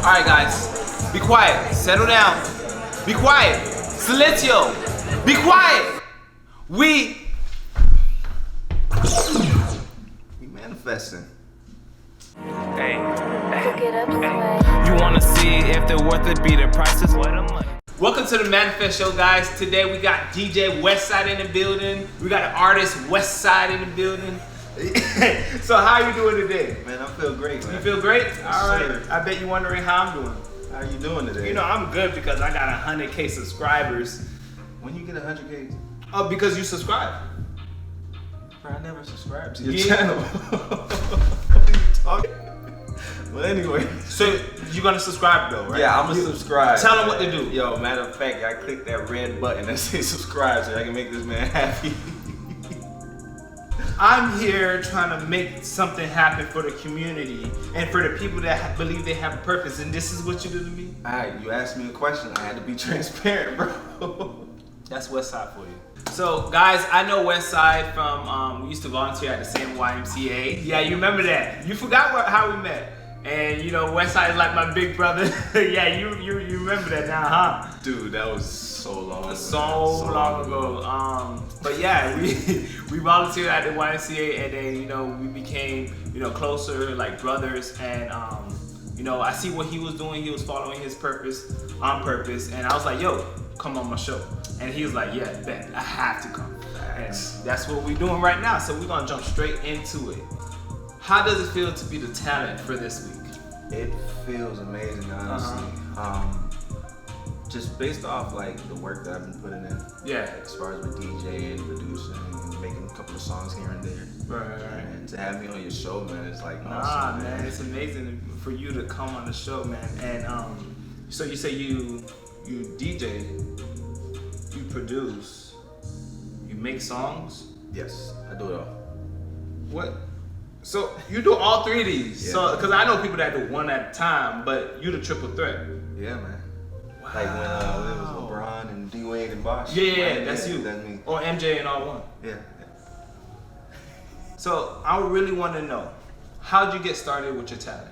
Alright guys, be quiet, settle down, be quiet, silencio, be quiet. We manifesting. Hey, Hey. you wanna see if they're worth it, be the prices, what the money. Welcome to the Manifest Show, guys. Today we got DJ WestXSide in the building. We got an artist WestXSide in the building. So how are you doing today? Man, I feel great, man. You feel great? All right. Sure. I bet you're wondering how I'm doing. How are you doing today? You know, I'm good because I got 100K subscribers. When you get 100K? Oh, because you subscribe. Bro, I never subscribed to your Yeah. channel. What are you talking? Well, anyway. So you're gonna subscribe though, right? Yeah, I'm gonna subscribe. Tell them what to do. Yo, matter of fact, I clicked that red button that says subscribe so I can make this man happy. I'm here trying to make something happen for the community and for the people that believe they have a purpose, and this is what you do to me? Alright, you asked me a question. I had to be transparent, bro. That's WestXSide for you. So guys, I know WestXSide from, we used to volunteer at the same YMCA. Yeah, you remember that. You forgot how we met. And you know, WestXSide is like my big brother. Yeah, you remember that now, huh? Dude, that was so long ago. So long ago. But yeah, we volunteered at the YMCA, and then you know we became closer, like brothers. And you know, I see what he was doing. He was following his purpose on purpose, and I was like, yo, come on my show. And he was like, yeah, bet I have to come. And that's what we're doing right now. So we're gonna jump straight into it. How does it feel to be the talent for this week? It feels amazing, honestly. Just based off like the work that I've been putting in. Yeah. As far as with DJing, producing, and making a couple of songs here and there. Right. And to have me on your show, man, it's like Nah, awesome, man, it's amazing for you to come on the show, man. And so you say you DJ, you produce, you make songs. Yes, I do it all. What? So you do all three of these? Yeah. So because I know people that do one at a time, but you the triple threat. Yeah, man. Wow. Like when it was LeBron and D Wade and Bosh. Yeah, that's you. That's me. Or MJ and all one. Yeah. So I really want to know, how'd you get started with your talent?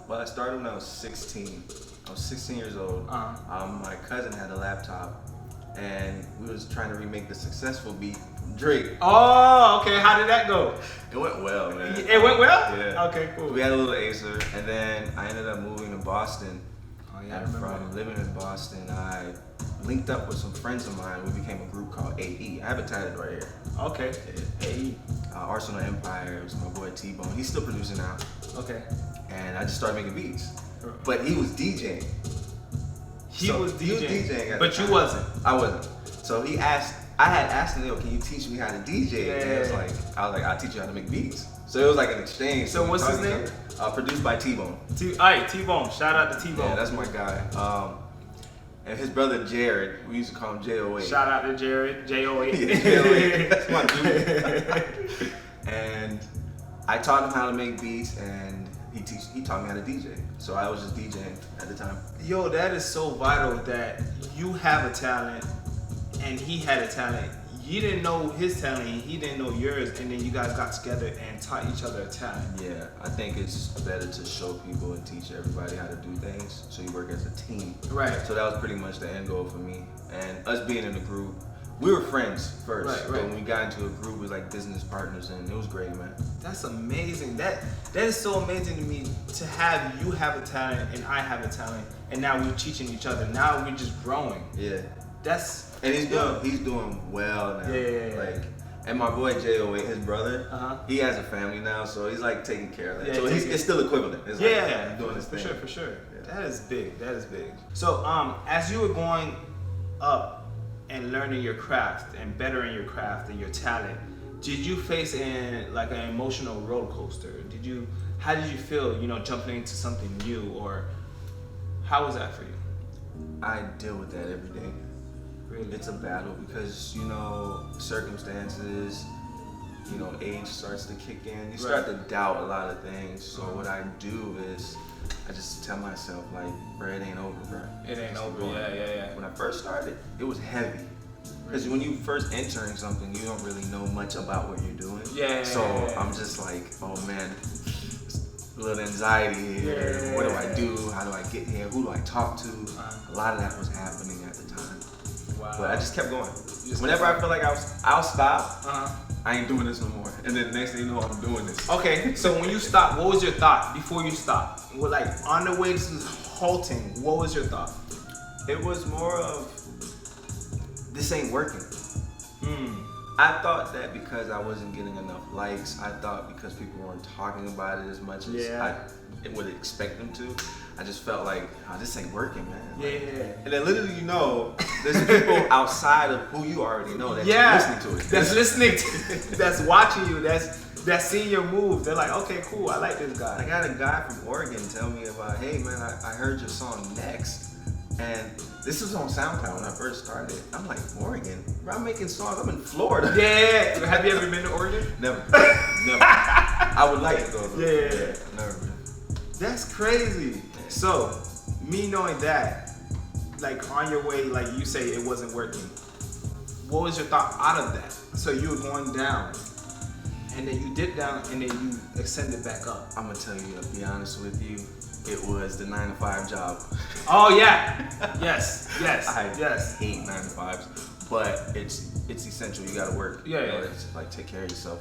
Well, I started when I was 16. I was 16 years old. My cousin had a laptop, and we was trying to remake the successful beat from Drake. Oh, okay. How did that go? It went well, man. It went well? Yeah. Okay, cool. We had a little Acer, and then I ended up moving to Boston. Oh, yeah, I And remember from that. living in Boston, I linked up with some friends of mine. We became a group called AE. I have it tatted right here. Okay. AE. Arsenal Empire. It was my boy T-Bone. He's still producing now. Okay. And I just started making beats. But he was DJing. He was DJing at but the you time. wasn't. I wasn't. So I had asked him, yo, can you teach me how to DJ? And I was like, I'll teach you how to make beats. So it was like an exchange. So we what's his taught each name? other. Produced by T-Bone. Alright, T-Bone. Shout out to T-Bone. Yeah, that's my guy. And his brother Jared, we used to call him J-O-A. Shout out to Jared, J-O-A. Yeah, J-O-A. That's my dude. And I taught him how to make beats, and he taught me how to DJ. So I was just DJing at the time. Yo, that is so vital that you have a talent and he had a talent. You didn't know his talent, he didn't know yours, and then you guys got together and taught each other a talent. Yeah, I think it's better to show people and teach everybody how to do things so you work as a team. Right. So that was pretty much the end goal for me. And us being in the group, we were friends first. Right. But when we got into a group, we was like business partners, and it was great, man. That's amazing. That is so amazing to me, to have you have a talent and I have a talent, and now we're teaching each other. Now we're just growing. Yeah. And he's doing well now. Yeah. Like, and my boy J-O-A, his brother, he has a family now, so he's like taking care of that. Yeah, so it's still equivalent. It's like doing his thing. For sure. Yeah. That is big. So as you were going up and learning your craft and bettering your craft and your talent, did you face an emotional roller coaster? How did you feel, jumping into something new, or how was that for you? I deal with that every day. Really? It's a battle because, circumstances, age starts to kick in. You start to doubt a lot of things. So what I do is I just tell myself, like, bro, it ain't over, bro. It ain't over, yeah. When I first started, it was heavy. Because when you first entering something, you don't really know much about what you're doing. Yeah. So I'm just like, oh man, a little anxiety here. Yeah. What do I do? How do I get here? Who do I talk to? A lot of that was happening at the time. Wow. But I just kept going. Just Whenever I feel like I'll stop. Uh-huh. I ain't doing this no more. And then next thing you know, I'm doing this. Okay, so when you stopped, what was your thought before you stopped? Well, like on the way to halting, what was your thought? It was more of, this ain't working. I thought that because I wasn't getting enough likes, I thought because people weren't talking about it as much as I would expect them to, I just felt like, oh, this ain't working, man. Yeah. And then literally, you know, there's people outside of who you already know that's listening to it. That's listening to that's watching you, that's seeing your moves. They're like, okay, cool, I like this guy. I got a guy from Oregon tell me about, hey man, I heard your song Next. And this was on SoundCloud when I first started. I'm like, Oregon? Bro, I'm making songs. I'm in Florida. Yeah. Have you ever been to Oregon? Never. Never. I would like to go though. Yeah. Never been. That's crazy. So, me knowing that, like on your way, like you say it wasn't working, what was your thought out of that? So you were going down, and then you dipped down, and then you ascended back up. I'm gonna tell you, to be honest with you, it was the 9-to-5 job. Oh yeah. Yes. I Yes. hate 9-to-5s, but it's essential. You gotta work. Yeah, you know, yeah. to, like take care of yourself.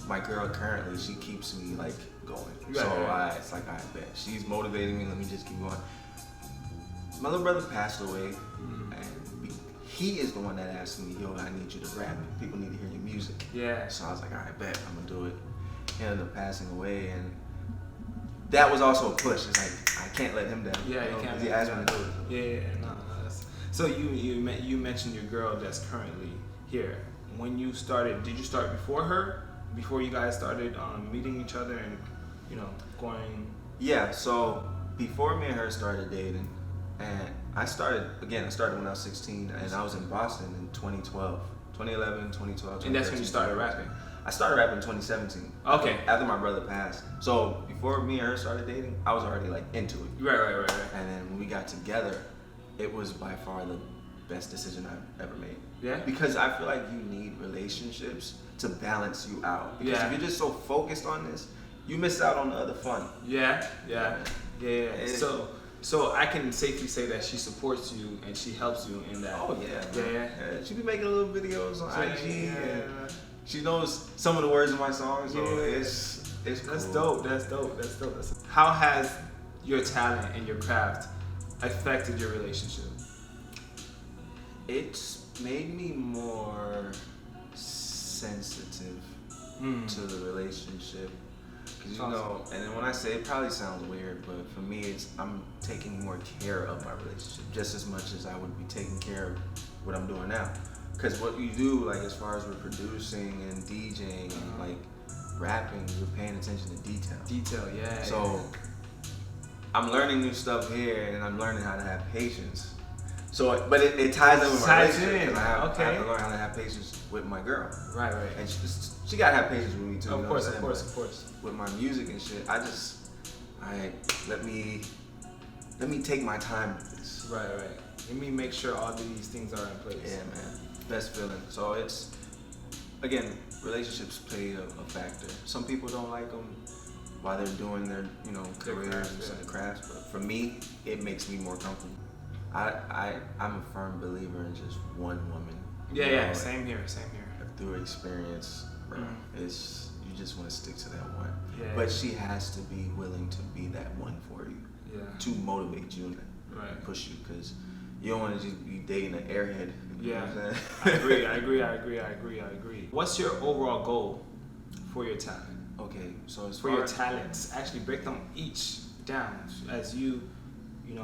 My girl currently, she keeps me like going. Right, So right. it's like, I bet she's motivating me. Let me just keep going. My little brother passed away, and he is the one that asked me, yo, I need you to rap. People need to hear your music. Yeah. So I was like, all right, bet, I'm gonna do it. He ended up passing away, and that was also a push. It's like, I can't let him down. Yeah, you know, you can't. 'cause he asked me to do it. Yeah, no. So you mentioned your girl that's currently here. When you started, did you start before her? Before you guys started meeting each other and going? Yeah. So before me and her started dating, and I started when I was 16, and I was in Boston in 2012, 2011, 2012. And that's when you started rapping. I started rapping in 2017. Okay. After my brother passed. So before me and her started dating, I was already like into it. Right. And then when we got together, it was by far the best decision I've ever made. Yeah. Because I feel like you need relationships to balance you out. Because Yeah. if you're just so focused on this, you miss out on the other fun. Yeah. And So I can safely say that she supports you and she helps you in that. Oh yeah. Yeah. She be making little videos on IG. Yeah. And she knows some of the words of my songs. So Yeah. it's That's cool. dope. That's dope. How has your talent and your craft affected your relationship? It's made me more sensitive to the relationship. Because and then when I say it probably sounds weird, but for me, I'm taking more care of my relationship just as much as I would be taking care of what I'm doing now. Because what you do, like as far as we're producing and DJing and like rapping, you're paying attention to detail. Detail, yeah. So I'm learning new stuff here, and I'm learning how to have patience. So, but it ties in with my Ties relationship. in. 'Cause I have Okay. to learn how to have patience with my girl. Right. And she gotta have patience with me too. Of you know course, what I'm of saying? course. But with my music and shit, let me take my time with this. Right. Let me make sure all these things are in place. Yeah, man. Best feeling. So it's, again, relationships play a factor. Some people don't like them while they're doing their, careers crafts, and crafts. But for me, it makes me more comfortable. I'm a firm believer in just one woman. Yeah. Same here. Through experience, bro, you just want to stick to that one. Yeah. But she has to be willing to be that one for you. Yeah. To motivate you and push you, because you don't want to just be dating an airhead. You know what I'm saying? I agree. What's your overall goal for your talent? Okay, so as For far your as talents, actually break them each down as you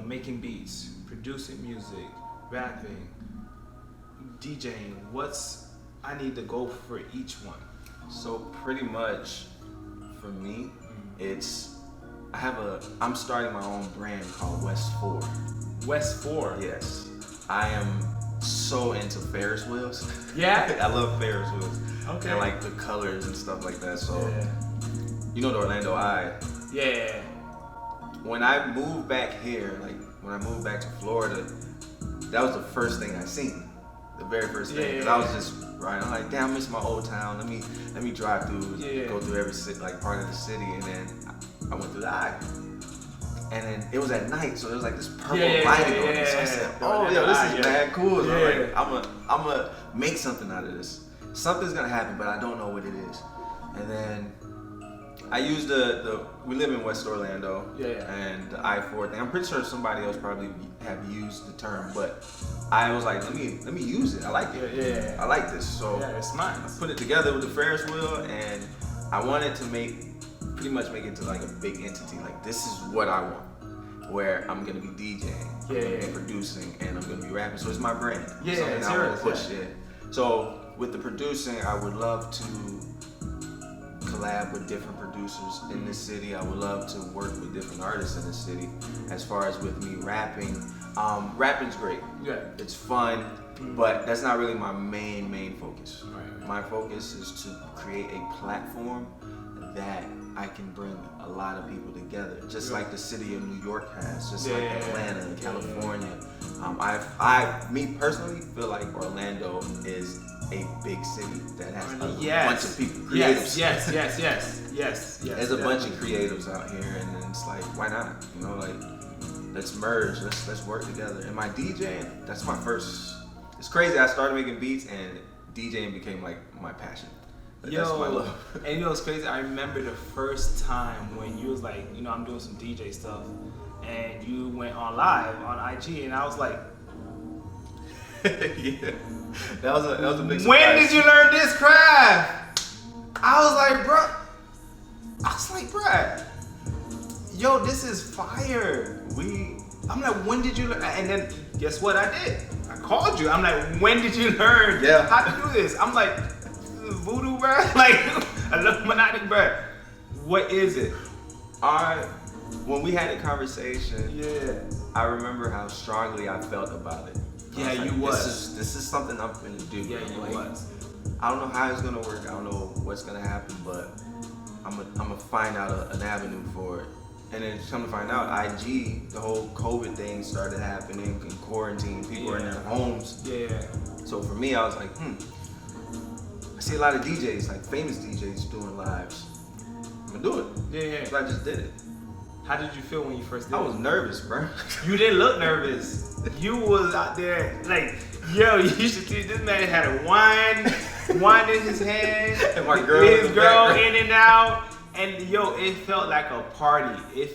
making beats, producing music, rapping, DJing. I need the goal for each one. So pretty much for me, I'm starting my own brand called West 4. West 4. Yes. I am so into Ferris wheels. Yeah? I love Ferris wheels. Okay. And like the colors and stuff like that. So Yeah. the Orlando Eye. Yeah. When I moved back here, when I moved back to Florida, that was the first thing I seen. the very first thing. Cause I was just riding. I'm like, damn, I miss my old town. Let me drive through, go through every like part of the city, and then I went through the eye. And then it was at night, so there was like this purple lighting on it. So I said, oh, yo, this is mad cool. So I'm like, I'm gonna make something out of this. Something's gonna happen, but I don't know what it is. And then I used we live in West Orlando, and the I-4 thing. I'm pretty sure somebody else probably have used the term, but I was like, let me use it. I like it. I like this. So it's nice. I put it together with the Ferris wheel, and I wanted to pretty much make it to like a big entity. Like, this is what I want, where I'm gonna be DJing, I'm gonna be producing, and I'm gonna be rapping. So it's my brand. It's I yours. push it. So with the producing, I would love to collab with different producers in the city. I would love to work with different artists in the city. As far as with me rapping, rapping's great. It's fun, but that's not really my main focus. My focus is to create a platform that I can bring a lot of people together, just like the city of New York has, just like Atlanta and California. Me personally feel like Orlando is a big city that has a bunch of people, creatives. Yes. There's a bunch of creatives out here, and then it's like, why not? You know, like, let's merge, let's work together. And my DJing, that's my first. It's crazy. I started making beats, and DJing became like my passion. Like, that's my love. And you know what's crazy? I remember the first time when you was like, you know, I'm doing some DJ stuff, and you went on live on IG, and I was like, that was a big surprise. When did you learn this craft? I was like, bro, yo, this is fire. I'm like, when did you learn? And then guess what I did? I called you. I'm like, when did you learn how to do this? I'm like, voodoo, bro? Like, Illuminati, bro. What is it? When we had a conversation, I remember how strongly I felt about it. This is something I'm gonna do. You was. I don't know how it's gonna work. I don't know what's gonna happen, but I'm gonna find out an avenue for it. And then come to find out, IG, the whole COVID thing started happening, in quarantine, people are in their homes. So for me, I was like, I see a lot of DJs, like famous DJs, doing lives. I'm gonna do it. So I just did it. How did you feel when you first did it? I was nervous, bro. You didn't look nervous. You was out there like, yo, you should see this man had a wine in his hand, and my girl, his girl in and out, and yo, it felt like a party. You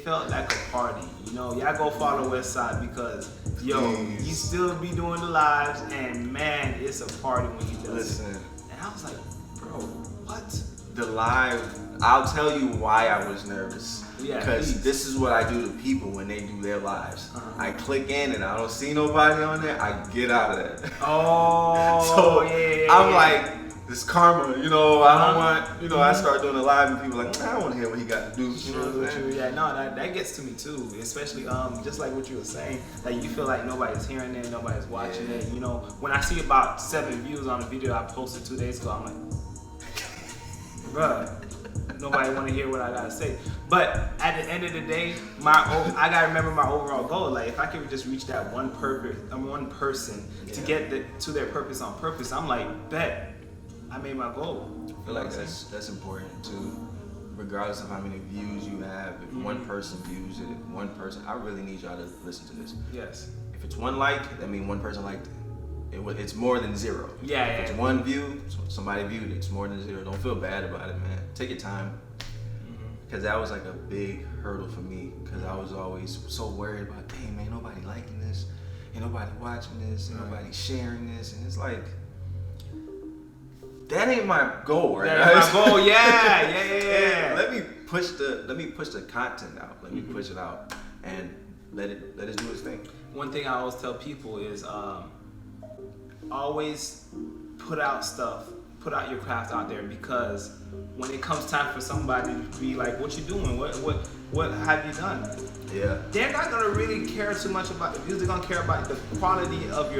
know, y'all go follow WestSide because yo, you still be doing the lives, and man, it's a party when he does it. And I was like, bro, what? The live, I'll tell you why I was nervous. Because this is what I do to people when they do their lives. I click in and I don't see nobody on there, I get out of there. I'm like, this karma, you know, I don't want, you know, I start doing a live and people are like, I don't want to hear what he got to do. That gets to me too, especially just like what you were saying, like you feel like nobody's hearing it, nobody's watching it. You know, when I see about 7 views on a video I posted 2 days ago, I'm like, bruh, nobody want to hear what I gotta say. But at the end of the day, I gotta remember my overall goal. Like, if I could just reach that one person to get to their purpose on purpose, I'm like, bet, I made my goal. I feel like that's important too. Regardless of how many views you have, if one person views it, I really need y'all to listen to this. Yes. If it's one like, that means one person liked it. It's more than zero. If it's one view, somebody viewed it, it's more than zero. Don't feel bad about it, man. Take your time. Because that was like a big hurdle for me. Because I was always so worried about, dang, man, nobody liking this. Ain't nobody watching this. Ain't nobody sharing this. And it's like, that ain't my goal, right? That's my goal, yeah. Let me push the content out. Let me push it out. And let it do its thing. One thing I always tell people is, always put out your craft out there, because when it comes time for somebody to be like, what you doing? What have you done? Yeah. they're not gonna really care too much about the views. They're gonna care about the quality of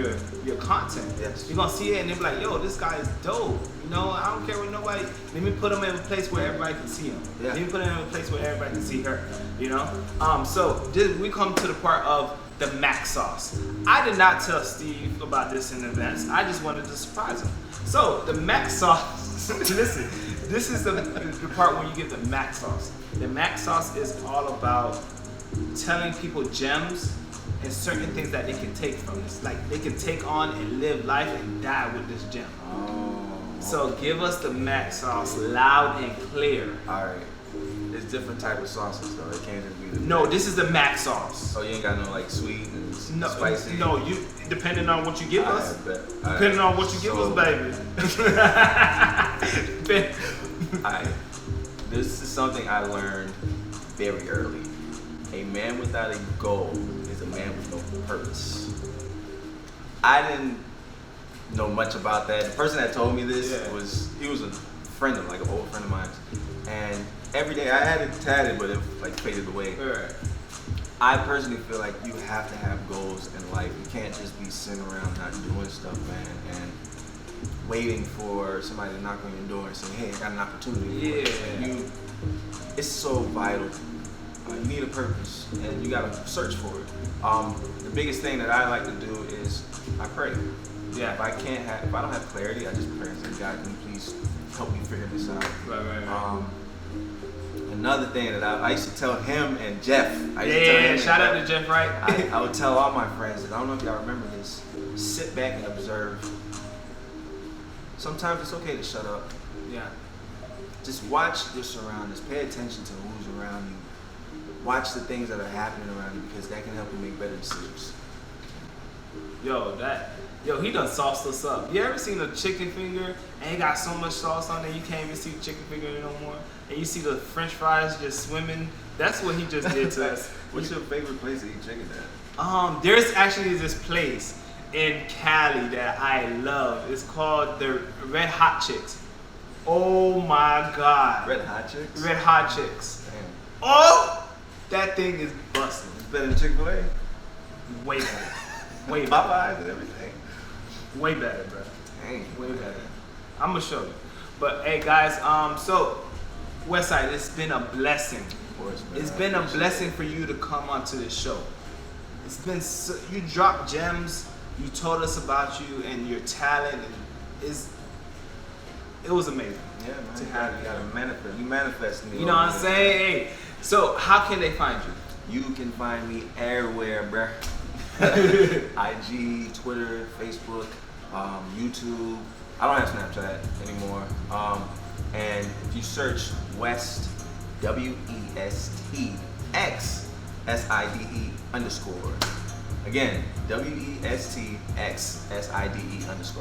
your content. Yes. You're gonna see it and they'll be like, yo, this guy is dope. You know, I don't care what nobody. Let me put him in a place where everybody can see him. Yeah. Let me put him in a place where everybody can see her. You know. So we come to the part of the MACK sauce. I did not tell Steve about this in advance. I just wanted to surprise him. So the MACK sauce. Listen, this is the part where you get the MACK sauce. The MACK sauce is all about telling people gems and certain things that they can take from this. Like they can take on and live life and die with this gem. So give us the MACK sauce loud and clear. Alright. There's different type of sauces though. It can't just be the No, this is the MACK sauce. Oh, you ain't got no like sweet and No, spicy? no, you depending on what you give us. Bet. Depending on what you give us, baby. Alright. This is something I learned very early. A man without a goal is a man with no purpose. I didn't know much about that. The person that told me this was a friend of, like an old friend of mine. And every day I had it tatted, but it like faded away. Right. I personally feel like you have to have goals in life. You can't just be sitting around not doing stuff, man, and waiting for somebody to knock on your door and say, hey, I got an opportunity. Yeah. It's so vital. You need a purpose, and you gotta search for it. The biggest thing that I like to do is I pray. Yeah. If I don't have clarity, I just pray and say, God, can you please help me figure this out? Right. Another thing that I used to tell him and Jeff. Shout out to Jeff, right? I would tell all my friends, and I don't know if y'all remember this, sit back and observe. Sometimes it's okay to shut up. Yeah. Just watch your surroundings. Pay attention to who's around you. Watch the things that are happening around you because that can help you make better decisions. Yo, he done sauced us up. You ever seen a chicken finger and it got so much sauce on there you can't even see the chicken finger no more? And you see the French fries just swimming? That's what he just did to us. What's your favorite place to eat chicken at? There's actually this place in Cali that I love. It's called the Red Hot Chicks. Oh my God. Red Hot Chicks? Red Hot Chicks. Damn. Oh! That thing is busting. It's better than Chick-fil-A? Way better. Way better. Popeyes and everything. Way better, bro. Dang. Way better. I'm gonna show you. But hey guys, so Westside, it's been a blessing. Of course, man. It's been a blessing for you to come onto this show. It's been you dropped gems. You told us about you and your talent, and it was amazing. Yeah, man. To have you gotta manifest. You manifest me. You know what I'm saying? Hey, so how can they find you? You can find me everywhere, bruh. IG, Twitter, Facebook, YouTube. I don't have Snapchat anymore. And if you search West, WESTXSIDE_. Again, WESTXSIDE_.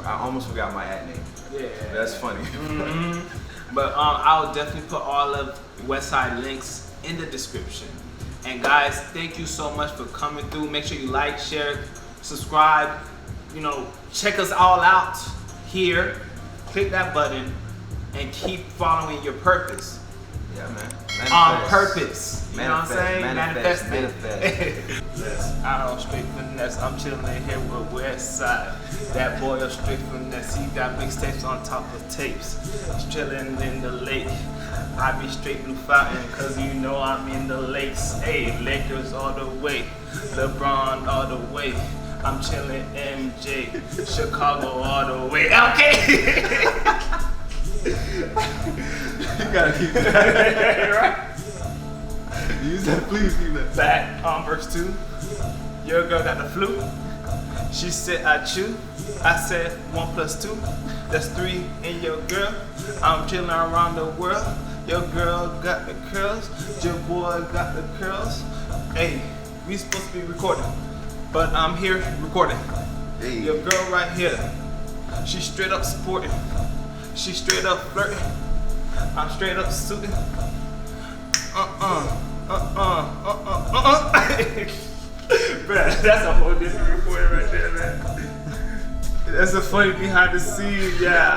I almost forgot my ad name. Yeah. That's funny. Mm-hmm. But I'll definitely put all of Westside links in the description. And guys, thank you so much for coming through. Make sure you like, share, subscribe. You know, check us all out here. Click that button and keep following your purpose. Yeah, man. On purpose. You know what I'm saying? Manifest. I don't straight finesse. I'm chilling in here with Westside. That boy of straight finesse. He got mixtapes on top of tapes. I'm chilling in the lake. I be straight blue fountain, cause you know I'm in the lakes. Hey, Lakers all the way. LeBron all the way. I'm chilling MJ. Chicago all the way. Okay. You gotta keep that. Right? Use that, please use that. Back on verse 2. Your girl got the flu. She said I chew. I said 1 + 2. That's 3 in your girl. I'm chilling around the world. Your girl got the curls. Your boy got the curls. Hey, we supposed to be recording, but I'm here recording. Hey. Your girl right here. She straight up sporting. She straight up flirting. I'm straight up suiting. Bruh, that's a whole different recording right there, man. That's a funny behind the scenes, yeah.